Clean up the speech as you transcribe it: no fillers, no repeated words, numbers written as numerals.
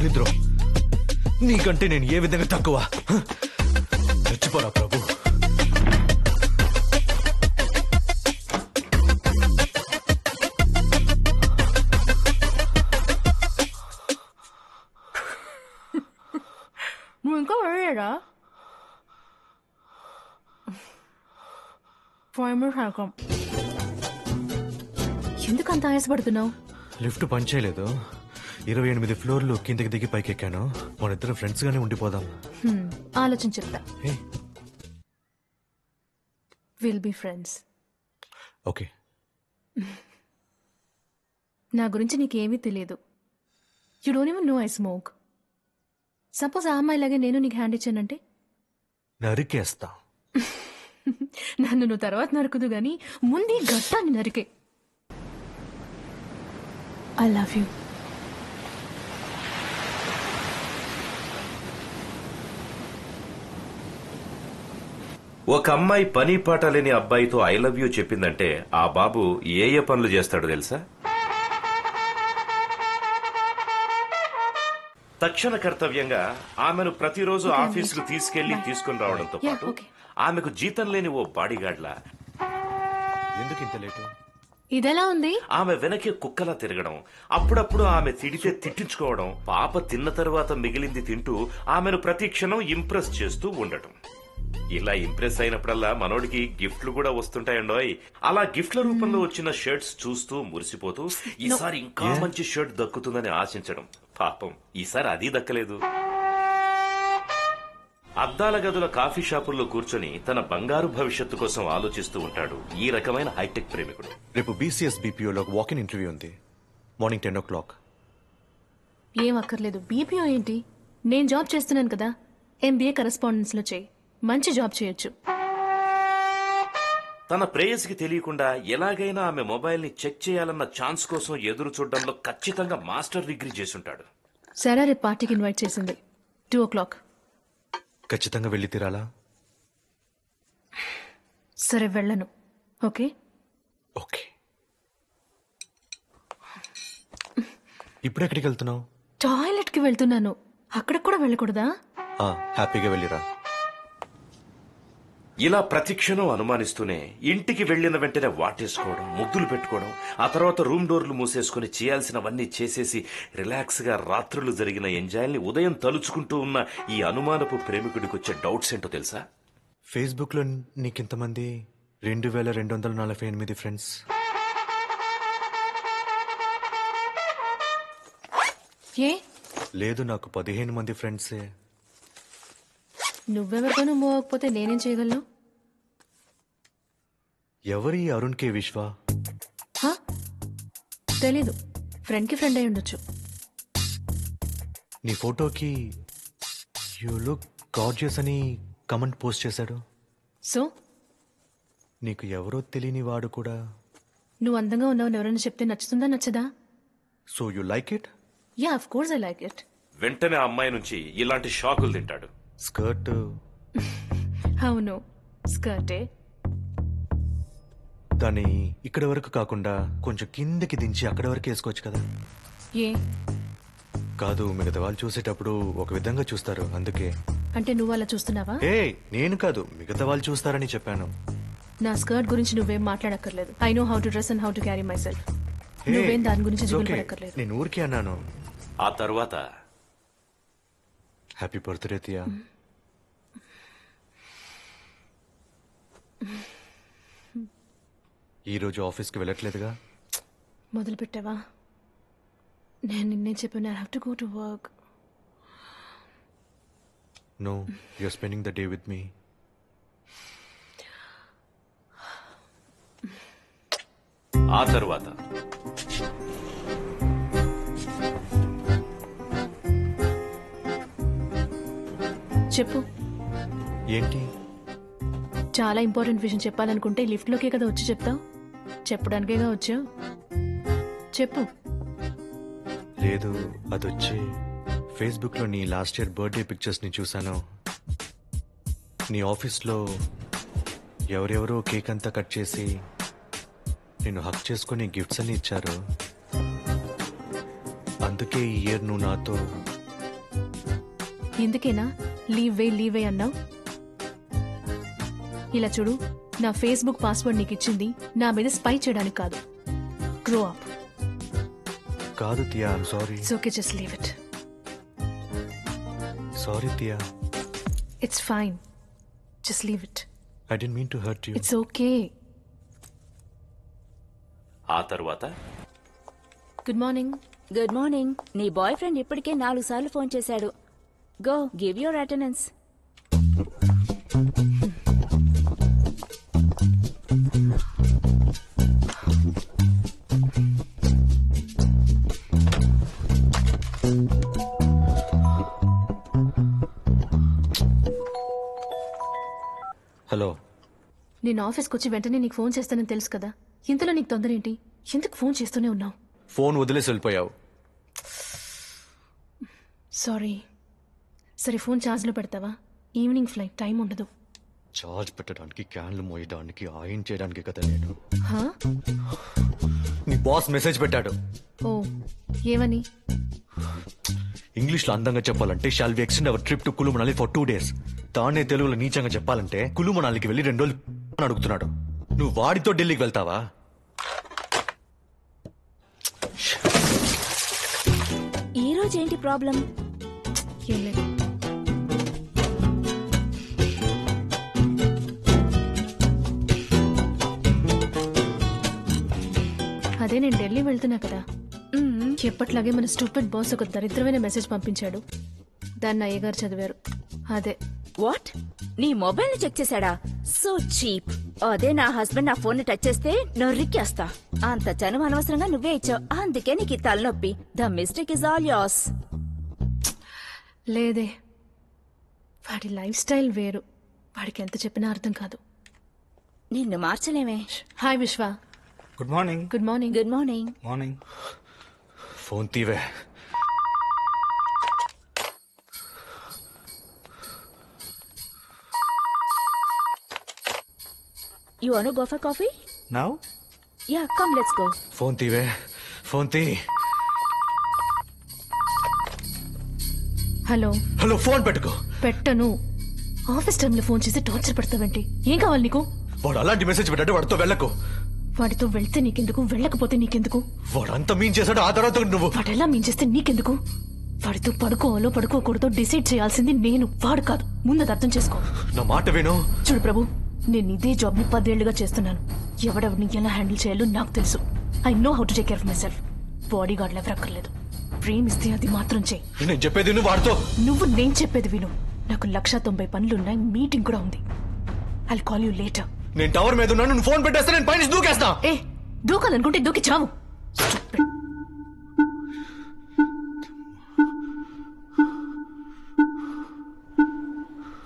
దరిద్రం. నీకంటే నేను ఏ విధంగా తక్కువ? చచ్చిపోరా ప్రభు. నువ్వు ఇంకా వెళ్ళలేదా? 5 minutes ఆగం. ఎందుకు అంత ఆయాసపడుతున్నావు? లిఫ్ట్ పనిచేయలేదు. 28 ఫ్లోర్లు కిందకి దిగి పైకెక్కాను. మన ఇద్దరు ఫ్రెండ్స్ గానే ఉండిపోదాం. ఆలోచన చెప్తా. Will be friends. ఓకే. నా గురించి నీకేమీ తెలియదు. You don't even know I smoke. Suppose ఆ అమ్మాయిలాగే నేను నీకు హ్యాండ్ ఇచ్చానంటే నరికేస్తా. నన్ను నువ్వు తర్వాత నరుకుదు గాని ముందు గట్టాన్ని నరికే. I love you. ఒక అమ్మాయి పని పాట లేని అబ్బాయితో ఐ లవ్ యూ చెప్పిందంటే ఆ బాబు ఏ ఏ పనులు చేస్తాడో తెలుసా? తక్షణ కర్తవ్యంగా ఆమెను ప్రతిరోజు ఆఫీసుకు తీసుకెళ్లి తీసుకుని రావడంతో పాటు ఆమెకు జీతం లేని ఓ బాడీగార్డ్లా ఎందుకు ఇంత లేటు? ఇదెలా ఉంది? ఆమె వెనకే కుక్కలా తిరగడం, అప్పుడప్పుడు ఆమె తిడితే తిట్టించుకోవడం, పాప తిన్న తర్వాత మిగిలింది తింటూ ఆమెను ప్రతి క్షణం ఇంప్రెస్ చేస్తూ ఉండటం. ఇలా ఇంప్రెస్ అయినప్పుడల్లా మనోడికి గిఫ్ట్లు కూడా వస్తుంటాయండోయ్. అలా గిఫ్ట్ల రూపంలో వచ్చిన షర్ట్స్ చూస్తూ మురిసిపోతూ ఈసారి ఇంకా మంచి షర్ట్ దక్కుతుందని ఆశించడం. పాపం ఈసారి అది దక్కలేదు. అద్దాల గదుల కాఫీ షాపుల్లో కూర్చొని తన బంగారు భవిష్యత్తు కోసం ఆలోచిస్తూ ఉంటాడు ఈ రకమైన హైటెక్ ప్రేమికుడు. రేపు BCS BPOలో వాకిన్ ఇంటర్వ్యూ ఉంది. Morning 10 o'clock. ఏం అక్కర్లేదు. BPO ఏంటి? నేను జాబ్ చేస్తున్నాను కదా. MBA కరెస్పాండెన్స్ లో చేయి. మంచి జాబ్ చేయొచ్చు. తన ప్రేయసికి తెలియకుండా ఎలాగైనా ఆమె మొబైల్ ని చెక్ చేయాలన్న ఛాన్స్ కోసం ఎదురు చూడడంలో ఖచ్చితంగా మాస్టర్ డిగ్రీ చేసుంటాడు. సరే, రేపు పార్టీకి ఇన్వైట్ చేసింది 2 o'clock. ఖచ్చితంగా వెళ్ళి తీరాలా? సరే, వెళ్ళను. Okay okay. ఇప్పుడు ఎక్కడికి వెళ్తున్నావు? టాయిలెట్ కి వెళ్తున్నాను. అక్కడికి కూడా వెళ్ళకూడదా? హ్యాపీగా వెళ్ళిరా. ఇలా ప్రతిక్షణం అనుమానిస్తూనే ఇంటికి వెళ్లిన వెంటనే వాటేసుకోవడం, ముద్దులు పెట్టుకోవడం, ఆ తర్వాత రూమ్ డోర్లు మూసేసుకుని చేయాల్సినవన్నీ చేసేసి రిలాక్స్ గా రాత్రులు జరిగిన ఎంజాయ్ని ఉదయం తలుచుకుంటూ ఉన్న ఈ అనుమానపు ప్రేమికుడికి వచ్చే డౌట్స్ ఏంటో తెలుసా? ఫేస్బుక్ లో నీకింతమంది 2248 ఫ్రెండ్స్. ఏ లేదు, నాకు 15 మంది ఫ్రెండ్సే. నువ్వెవరితోనూ మోగకపోతే నేనేం చేయగలను? ఎవరి అరుణ్ కే విశ్వ? తెలీదు. ఫ్రెండ్ కి ఫ్రెండ్ అయి ఉండొచ్చు. నీ ఫోటోకి యూ లుక్ గార్జియస్ అని కమెంట్ పోస్ట్ చేశాడు. సో నీకు ఎవరో తెలియని వాడు కూడా నువ్వు అందంగా ఉన్నావని ఎవరైనా చెప్తే నచ్చుతుందా నచ్చదా? So you like it? Yeah, of course I like it. వెంటనే ఆ అమ్మాయి నుంచి ఇలాంటి షాకులు తింటాడు. స్కర్ట్? అవును, స్కర్టే. దాన్ని ఇక్కడ వరకు కాకుండా కొంచెం కిందకి దించి అక్కడ వరకు వేసుకోవచ్చు కదా? ఏ కాదు, మిగతా వాళ్ళు చూసేటప్పుడు ఒక విధంగా చూస్తారు, అందుకే. అంటే నువ్వు అలా చూస్తున్నావా? నేను కాదు, మిగతా వాళ్ళు చూస్తారని చెప్పాను. నా స్కర్ట్ గురించి నువ్వేం మాట్లాడక్కర్లేదు. I know how to dress and how to carry myself. నువ్వేం దాని గురించి దిగులుపడక్కర్లేదు. నేను ఊరికే అన్నాను. ఆ తర్వాత హ్యాపీ బర్త్డే తియా. ఈరోజు ఆఫీస్కి వెళ్ళట్లేదుగా? మొదలు పెట్టావా? నేను నిన్నే చెప్పాను, I have to go to work. No, you are spending the day with me. ఆ తర్వాత చెప్పు. ఏంటి? చాలా ఇంపార్టెంట్ విషయం చెప్పాలనుకుంటే లిఫ్ట్ లోకే కదా వచ్చి చెప్తావు. చెప్పడానికేగా వచ్చావు. చెప్పు. లేదు, అదొచ్చి ఫేస్బుక్ లో నీ లాస్ట్ ఇయర్ బర్త్డే పిక్చర్స్ ని చూసాను. నీ ఆఫీస్లో ఎవరెవరో కేక్ అంతా కట్ చేసి నేను హక్ చేసుకుని గిఫ్ట్స్ అన్ని ఇచ్చారు. అందుకే ఈ ఇయర్ నువ్వు నాతో ఇందుకేనా లీవ్ వే అన్నావు? ఇలా చూడు, నా ఫేస్బుక్ పాస్వర్డ్ నీకు ఇచ్చింది నా మీద స్పై చేయడానికి కాదు. Grow up. కాదు Tiya, I'm sorry. It's okay, just leave it. Sorry Tiya. It's fine, just leave it. I didn't mean to hurt you. It's okay. ఆ తర్వాత గుడ్ మార్నింగ్. Good morning. నీ బాయ్ ఫ్రెండ్ ఇప్పటికే 4 సార్లు ఫోన్ చేశాడు. Go give your attendance. Hello. నేను ఆఫీస్కి వచ్చి వెంటనే నీకు ఫోన్ చేస్తానని తెలుసు కదా, ఇంతలో నీకు తొందర ఏంటి? ఎందుకు ఫోన్ చేస్తూనే ఉన్నావు? ఫోన్ వదిలేసి వెళ్ళిపోయావు. సారీ. సరే, ఫోన్ ఛార్జ్లో పెడతావా? ఈవినింగ్ ఫ్లైట్, టైం ఉండదు. చార్జ్ పెట్టడానికి, క్యాన్లు మోయడానికి, ఆయిన్ చేయడానికి కదా నేను. హా? నీ బాస్ మెసేజ్ పెట్టాడు. ఓ, ఏమని? ఇంగ్లీష్ లో అందంగా చెప్పాలంటే shall we extend our trip to Kullu Manali for 2 days. తానే తెలుగులో నీచంగా చెప్పాలంటే కులు మనాలికి వెళ్ళి 2 రోజులు అని అడుగుతున్నాడు. నువ్వు వాడితో ఢిల్లీకి వెళ్తావా? ఈ రోజు ఏంటి ప్రాబ్లం? ఏం లేదు. అదే నేను ఢిల్లీ వెళ్తున్నా కదా, ఎప్పట్లాగే మన స్టూపిడ్ బాస్ ఒక దరిద్రమైన మెసేజ్ పంపించాడు. దాన్ని అయ్యగారు చదివారు. అదే. వాట్? నీ మొబైల్ ని చెక్ చేశాడా? So cheap. అదే నా హస్బెండ్ నా ఫోన్ ని టచ్ చేస్తే నొర్రికేస్తా. అంత చనువు అనవసరంగా నువ్వే ఇచ్చావు, అందుకే నీకు ఈ తలనొప్పి. The mistake is all yours. లేదే, వాడి లైఫ్ స్టైల్ వేరు. వాడికి ఎంత చెప్పినా అర్థం కాదు. నిన్ను మార్చలేమే. Hi Vishwa. Good morning. Good morning. Good morning. Morning. Phone తీవే. You wanna go for coffee? Now? Yeah, come, let's go. Phone తీవే. ఫోన్ తీ. హలో. హలో, ఫోన్ పెట్టుకో. పెట్టను. ఆఫీస్ టైంలో ఫోన్ చేసి టార్చర్ పెడతావేంటి? ఏం కావాలి నీకు? వాడు అలాంటి మెసేజ్ పెట్టాడు, వాడితో వెళ్ళకు. వాడితో వెళ్తే నీకెందుకు, వెళ్ళకపోతే నీకెందుకు? వాడు అంత మీన్ చేశాడు, ఆ తర్వాత నువ్వు. వాడెలా మీన్ చేస్తే నీకెందుకు? వాడితో పడుకోవాలో పడుకోకూడదో డిసైడ్ చేయాల్సింది నేను, వాడు కాదు. ముందు అది అర్థం చేసుకో. నా మాట విను. చూడు ప్రభు, నేను ఇదే జాబ్ ని 10 ఏళ్లుగా చేస్తున్నాను. ఎవడెవరిని ఎలా హ్యాండిల్ చేయాలో నాకు తెలుసు. I know how to take care of my self. Body guard ఎవరు అక్కర్లేదు. ప్రేమిస్తే అది మాత్రం చేయి. నేను చెప్పేది నువ్వు వాడితో. నువ్వు నేను చెప్పేది విను. నాకు 190 పనులున్నాయి, మీటింగ్ కూడా ఉంది. I call you later. నేను టవర్ మీద ఉన్నాను, నువ్వు ఫోన్ పెట్టేస్తే నేను పైన దూకేస్తా. ఏ, దూకాలనుకుంటే దూకి చావు. Stupid.